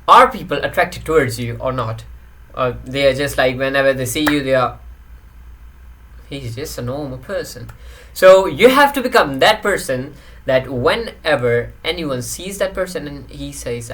are people attracted towards you or not? Or they are just like, whenever they see you, he's just a normal person. So you have to become that person that whenever anyone sees that person and he says,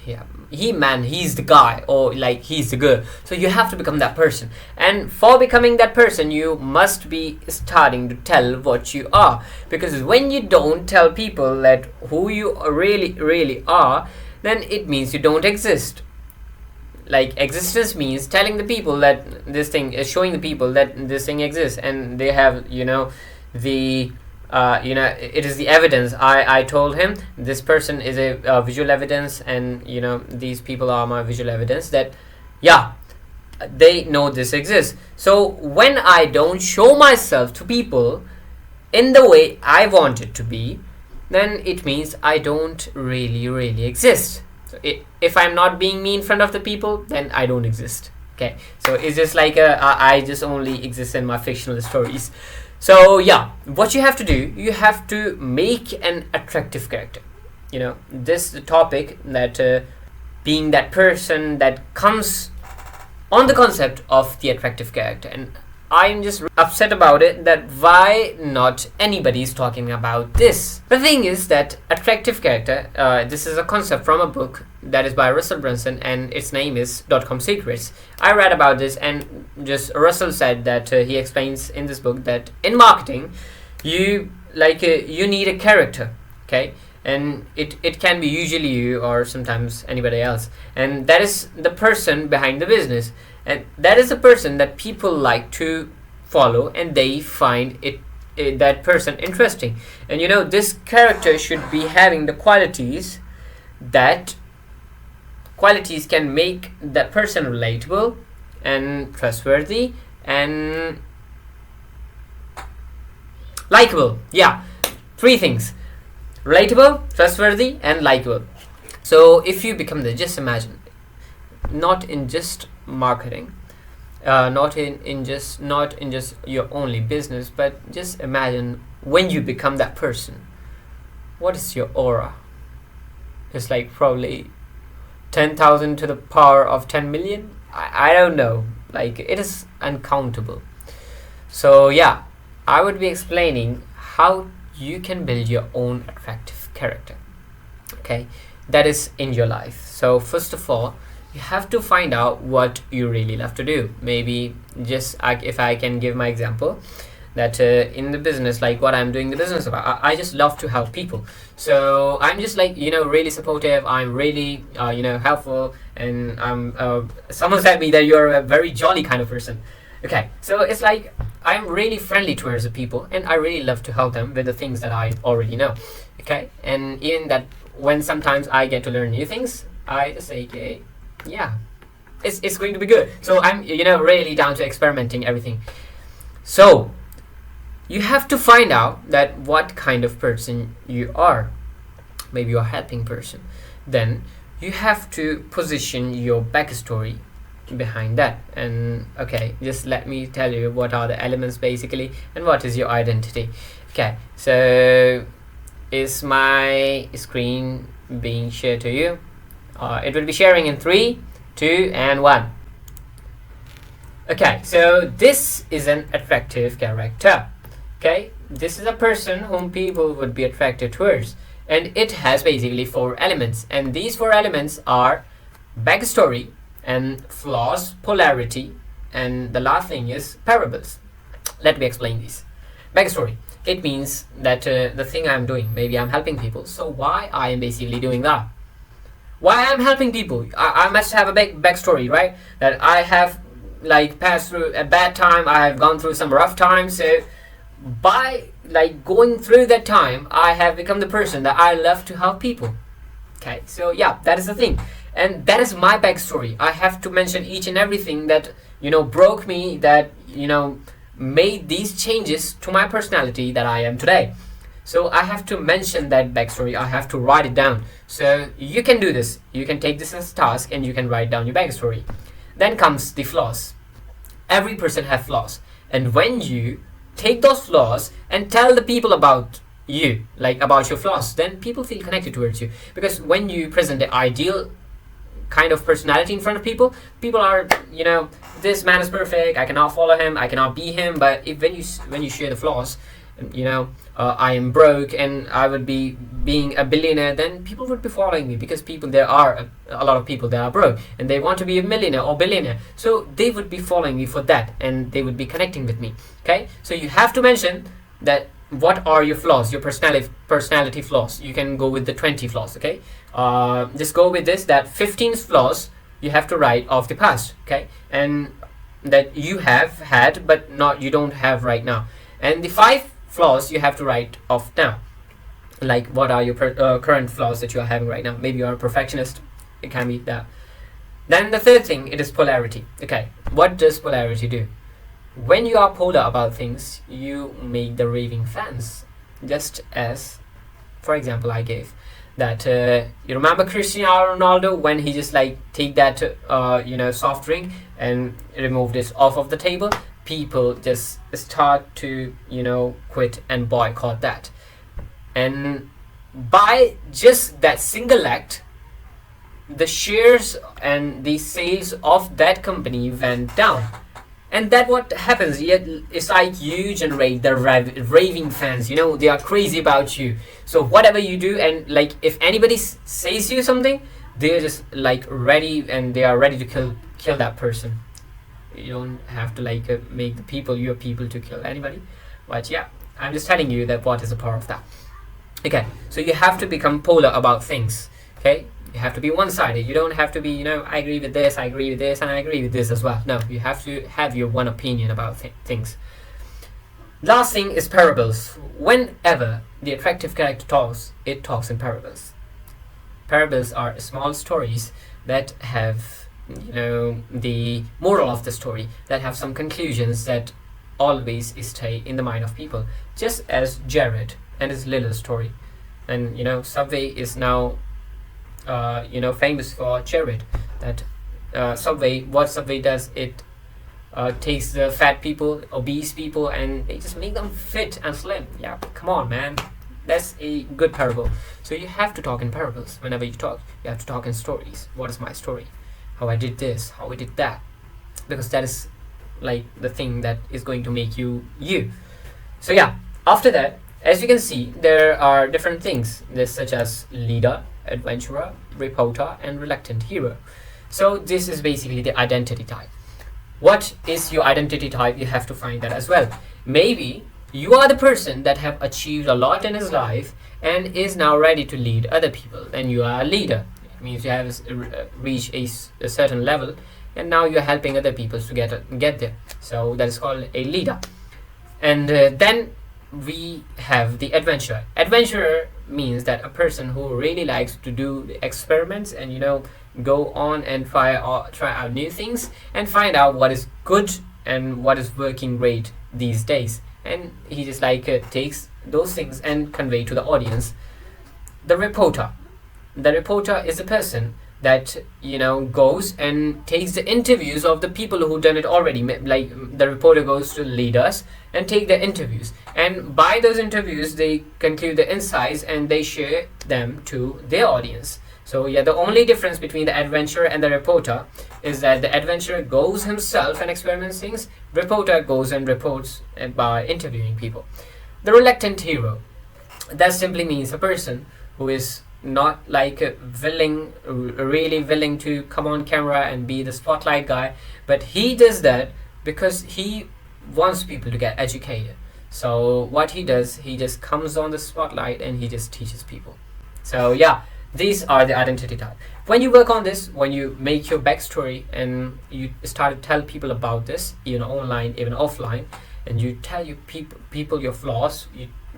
yeah, he's the guy, or like he's the girl. So you have to become that person, and for becoming that person you must be starting to tell what you are, because when you don't tell people that who you really are, then it means you don't exist. Like, existence means telling the people that this thing is, showing the people that this thing exists, and they have the it is the evidence. I told him this person is a visual evidence, and these people are my visual evidence that yeah, they know this exists. So when I don't show myself to people in the way I want it to be, then it means I don't really exist. So if I'm not being me in front of the people, then I don't exist. Okay, so it's just like I just only exist in my fictional stories. So yeah, what you have to do, you have to make an attractive character. This is the topic that being that person that comes on the concept of the attractive character, and I'm just upset about it, that why not anybody is talking about this. The thing is that attractive character, this is a concept from a book that is by Russell Brunson, and its name is .com Secrets. I read about this, and just Russell said that he explains in this book that in marketing you need a character, okay, and it can be usually you or sometimes anybody else, and that is the person behind the business, and that is the person that people like to follow, and they find that person interesting. And this character should be having the qualities can make that person relatable and trustworthy and likable. Yeah, 3 things: relatable, trustworthy, and likable. So if you become just imagine, not in just marketing, not in just your only business, but just imagine when you become that person, what is your aura? It's like probably 10,000 to the power of 10 million. I don't know, like it is uncountable. So yeah, I would be explaining how you can build your own attractive character, okay, that is in your life. So first of all, you have to find out what you really love to do. Maybe just if I can give my example, that in the business, like what I'm doing the business about, I just love to help people. So I'm just like really supportive, I'm really helpful, and someone said me that you're a very jolly kind of person. Okay, so it's like I'm really friendly towards the people, and I really love to help them with the things that I already know. Okay, and even that when sometimes I get to learn new things, I just say, okay, yeah, it's going to be good. So I'm really down to experimenting everything. So you have to find out that what kind of person you are. Maybe you're a helping person. Then you have to position your backstory behind that. And okay, just let me tell you what are the elements basically, and what is your identity. Okay, so is my screen being shared to you? It will be sharing in 3, 2, and 1. Okay, so this is an attractive character. Okay, this is a person whom people would be attracted towards, and it has basically 4 elements, and these 4 elements are backstory and flaws, polarity, and the last thing is parables. Let me explain these. Backstory, it means that the thing I'm doing, maybe I'm helping people, so why I am basically doing that? Why I'm helping people? I must have a backstory, right? That I have passed through a bad time, I have gone through some rough times, so by going through that time, I have become the person that I love to help people. Okay, so yeah, that is the thing, and that is my backstory. I have to mention each and everything that broke me, that made these changes to my personality that I am today. So I have to mention that backstory. I have to write it down. So you can do this. You can take this as a task, and you can write down your backstory. Then comes the flaws. Every person has flaws, and when you take those flaws and tell the people about you, about your flaws, then people feel connected towards you, because when you present the ideal kind of personality in front of people, people are, you know, this man is perfect, I cannot follow him, I cannot be him. But if when you share the flaws, you know, I am broke and I would be being a billionaire, then people would be following me, because there are a lot of people that are broke and they want to be a millionaire or billionaire, so they would be following me for that and they would be connecting with me. Okay, so you have to mention that what are your flaws, your personality flaws. You can go with the 20 flaws. Okay, just go with this, that 15 flaws you have to write of the past. Okay, and that you have had but you don't have right now, and the 5 flaws you have to write off now. Like, what are your current flaws that you are having right now? Maybe you are a perfectionist, it can be that. Then the third thing, it is polarity. Okay, what does polarity do? When you are polar about things, you make the raving fans. Just as, for example, I gave that you remember Cristiano Ronaldo, when he just like take that you know, soft drink and removed it off of the table, people just start to, you know, quit and boycott that. And by just that single act, the shares and the sales of that company went down. And that what happens, it's like you generate the raving fans, you know, they are crazy about you. So whatever you do, and like if anybody says you something, they're just like ready, and they are ready to kill that person. You don't have to like make your people to kill anybody, but yeah, I'm just telling you that what is the power of that. Okay, so you have to become polar about things. Okay, you have to be one-sided. You don't have to be, you know, I agree with this, I agree with this, and I agree with this as well. No, you have to have your one opinion about things. Last thing is parables. Whenever the attractive character talks, it talks in parables. Parables are small stories that have, you know, the moral of the story, that have some conclusions that always stay in the mind of people, just as Jared and his little story. And you know, Subway is now you know, famous for Jared. That what Subway does, it takes the fat people, obese people, and they just make them fit and slim. Yeah, come on, man, that's a good parable. So you have to talk in parables. Whenever you talk, you have to talk in stories. What is my story? How I did this, how I did that, because that is like the thing that is going to make you you. So yeah, after that, as you can see, there are different things, such as leader, adventurer, reporter, and reluctant hero. So this is basically the identity type. What is your identity type? You have to find that as well. Maybe you are the person that have achieved a lot in his life and is now ready to lead other people, and you are a leader. Means you have reached a certain level, and now you're helping other people to get there. So that is called a leader. And then we have the adventurer. Adventurer means that a person who really likes to do the experiments and, you know, go on and try out new things and find out what is good and what is working great these days, and he just like takes those things and convey to the audience. The reporter is a person that, you know, goes and takes the interviews of the people who done it already. Like, the reporter goes to leaders and take the interviews, and by those interviews they conclude the insights and they share them to their audience. So yeah, the only difference between the adventurer and the reporter is that the adventurer goes himself and experiments things. Reporter goes and reports by interviewing people. The reluctant hero, that simply means a person who is not like really willing to come on camera and be the spotlight guy, but he does that because he wants people to get educated. So what he does, he just comes on the spotlight and he just teaches people. So yeah, these are the identity type. When you work on this, when you make your backstory and you start to tell people about this, even online, even offline, and you tell people your flaws,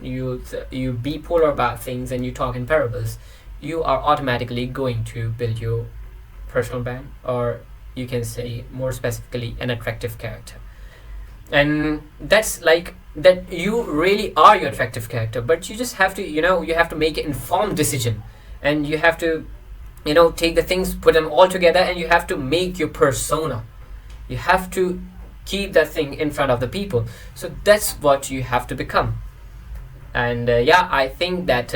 you be polar about things, and you talk in parables, you are automatically going to build your personal brand, or you can say more specifically, an attractive character. And that's like that, you really are your attractive character, but you just have to, you know, you have to make an informed decision, and you have to, you know, take the things, put them all together, and you have to make your persona. You have to keep that thing in front of the people. So that's what you have to become. And yeah, I think that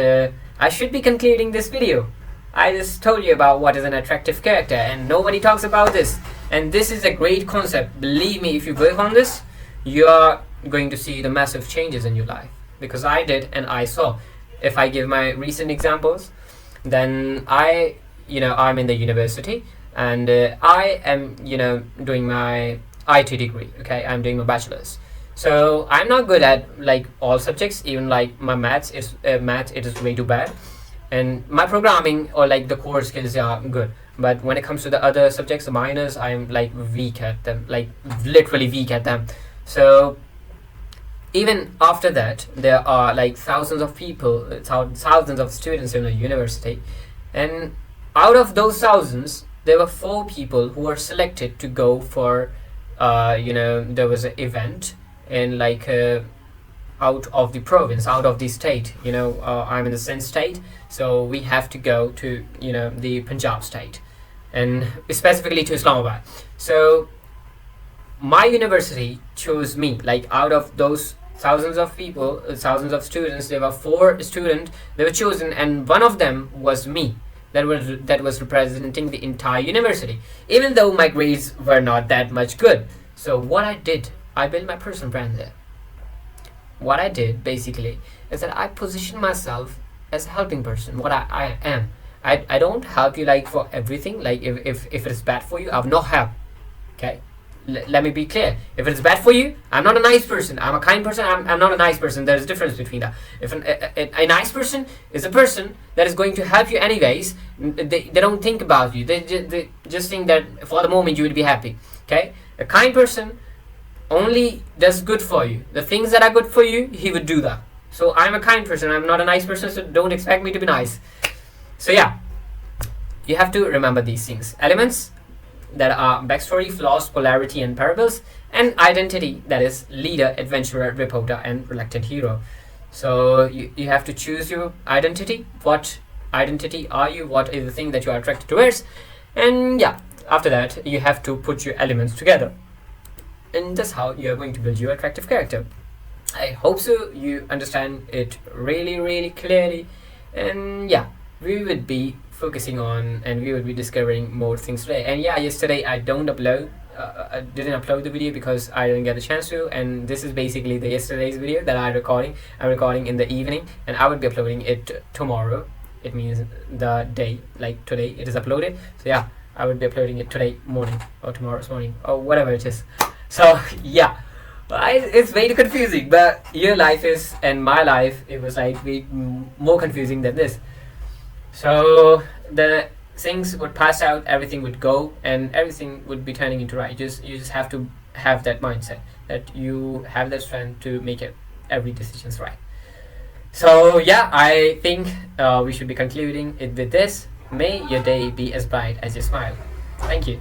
I should be concluding this video. I just told you about what is an attractive character, and nobody talks about this. And this is a great concept. Believe me, if you work on this, you are going to see the massive changes in your life. Because I did, and I saw. If I give my recent examples, then I'm in the university, and I am, doing my IT degree. Okay, I'm doing my bachelor's. So I'm not good at like all subjects. Even like my maths is it is way too bad, and my programming or like the core skills are good. But when it comes to the other subjects, the minors, I'm like weak at them, like literally weak at them. So even after that, there are like thousands of people, thousands of students in a university, and out of those thousands, there were 4 people who were selected to go for, there was an event in like out of the province, out of the state. I'm in the Sindh state, so we have to go to the Punjab state, and specifically to Islamabad. So my university chose me. Like out of those thousands of people, thousands of students, there were 4 students they were chosen, and one of them was me. That was representing the entire university, even though my grades were not that much good. So what I did, I built my personal brand there. What I did basically is that I positioned myself as a helping person. What I am. I don't help you like for everything. Like if it is bad for you, I will not help. Okay. Let me be clear. If it's bad for you, I'm not a nice person. I'm a kind person. I'm not a nice person. There's a difference between that. If a nice person is a person that is going to help you anyways, they don't think about you. They just think that for the moment you will be happy. Okay. A kind person only does good for you. The things that are good for you, he would do that. So I'm a kind person. I'm not a nice person. So don't expect me to be nice. So yeah, you have to remember these things. Elements that are backstory, flaws, polarity, and parables, and identity, that is leader, adventurer, reporter, and reluctant hero. So you have to choose your identity. What identity are you? What is the thing that you are attracted towards? And yeah, after that, you have to put your elements together. And that's how you're going to build your attractive character. I hope so you understand it really, really clearly. And yeah, we would be focusing on, and we will be discovering more things today. And yeah, yesterday I didn't upload the video because I didn't get a chance to, and this is basically the yesterday's video that I'm recording in the evening, and I will be uploading it tomorrow. It means the day, like today it is uploaded. So yeah, I will be uploading it today morning or tomorrow's morning or whatever it is. So yeah, it's very confusing, but your life is, and my life, it was like way more confusing than this. So the things would pass out, everything would go, and everything would be turning into right. You just have to have that mindset that you have that strength to make every decision's right. So yeah, I think we should be concluding it with this. May your day be as bright as your smile. Thank you.